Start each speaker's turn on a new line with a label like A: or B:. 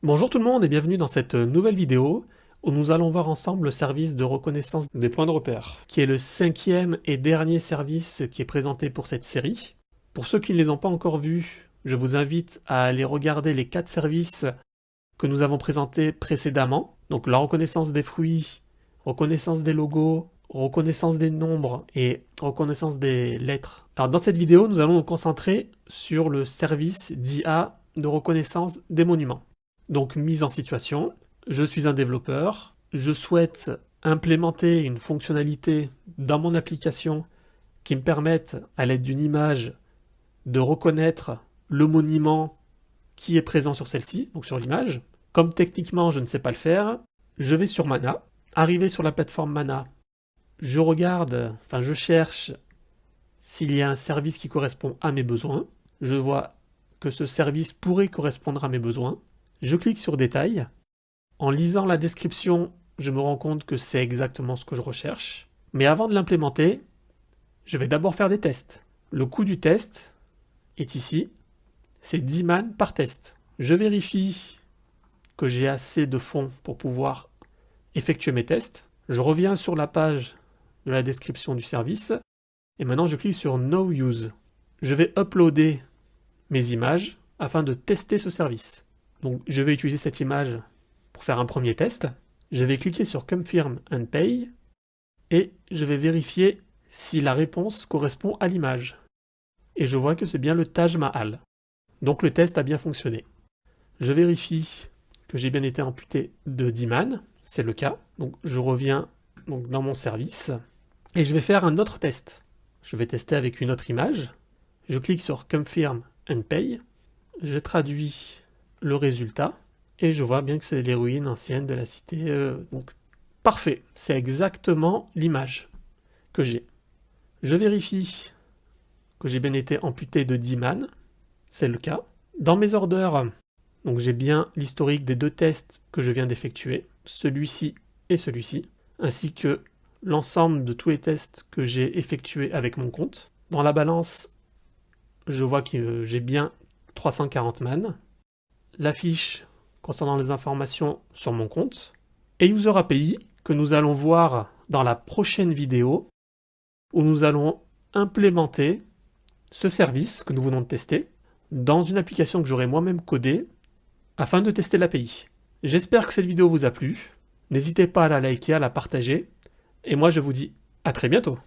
A: Bonjour tout le monde et bienvenue dans cette nouvelle vidéo où nous allons voir ensemble le service de reconnaissance des points de repère, qui est le cinquième et dernier service qui est présenté pour cette série. Pour ceux qui ne les ont pas encore vus, je vous invite à aller regarder les 4 services que nous avons présentés précédemment. Donc la reconnaissance des fruits, reconnaissance des logos, reconnaissance des nombres et reconnaissance des lettres. Alors dans cette vidéo, nous allons nous concentrer sur le service d'IA de reconnaissance des monuments. Donc mise en situation, je suis un développeur, je souhaite implémenter une fonctionnalité dans mon application qui me permette, à l'aide d'une image, de reconnaître le monument qui est présent sur celle-ci, donc sur l'image. Comme techniquement je ne sais pas le faire, je vais sur Mana. Arrivé sur la plateforme Mana, je cherche s'il y a un service qui correspond à mes besoins. Je vois que ce service pourrait correspondre à mes besoins. Je clique sur Détails. En lisant la description, je me rends compte que c'est exactement ce que je recherche. Mais avant de l'implémenter, je vais d'abord faire des tests. Le coût du test est ici. C'est 10 man par test. Je vérifie que j'ai assez de fonds pour pouvoir effectuer mes tests. Je reviens sur la page de la description du service. Et maintenant, je clique sur No Use. Je vais uploader mes images afin de tester ce service. Donc je vais utiliser cette image pour faire un premier test. Je vais cliquer sur Confirm and Pay et je vais vérifier si la réponse correspond à l'image. Et je vois que c'est bien le Taj Mahal. Donc le test a bien fonctionné. Je vérifie que j'ai bien été amputé de 10 man, c'est le cas. Donc je reviens dans mon service et je vais faire un autre test. Je vais tester avec une autre image. Je clique sur Confirm and Pay. Je traduis le résultat et je vois bien que c'est les ruines anciennes de la cité. Donc parfait, c'est exactement l'image que j'ai. Je vérifie que j'ai bien été amputé de 10 man, c'est le cas. Dans mes orders, donc j'ai bien l'historique des 2 tests que je viens d'effectuer, celui-ci et celui-ci, ainsi que l'ensemble de tous les tests que j'ai effectués avec mon compte. Dans la balance, je vois que j'ai bien 340 man. La fiche concernant les informations sur mon compte, et User API que nous allons voir dans la prochaine vidéo où nous allons implémenter ce service que nous venons de tester dans une application que j'aurai moi-même codée afin de tester l'API. J'espère que cette vidéo vous a plu, n'hésitez pas à la liker, à la partager, et moi je vous dis à très bientôt.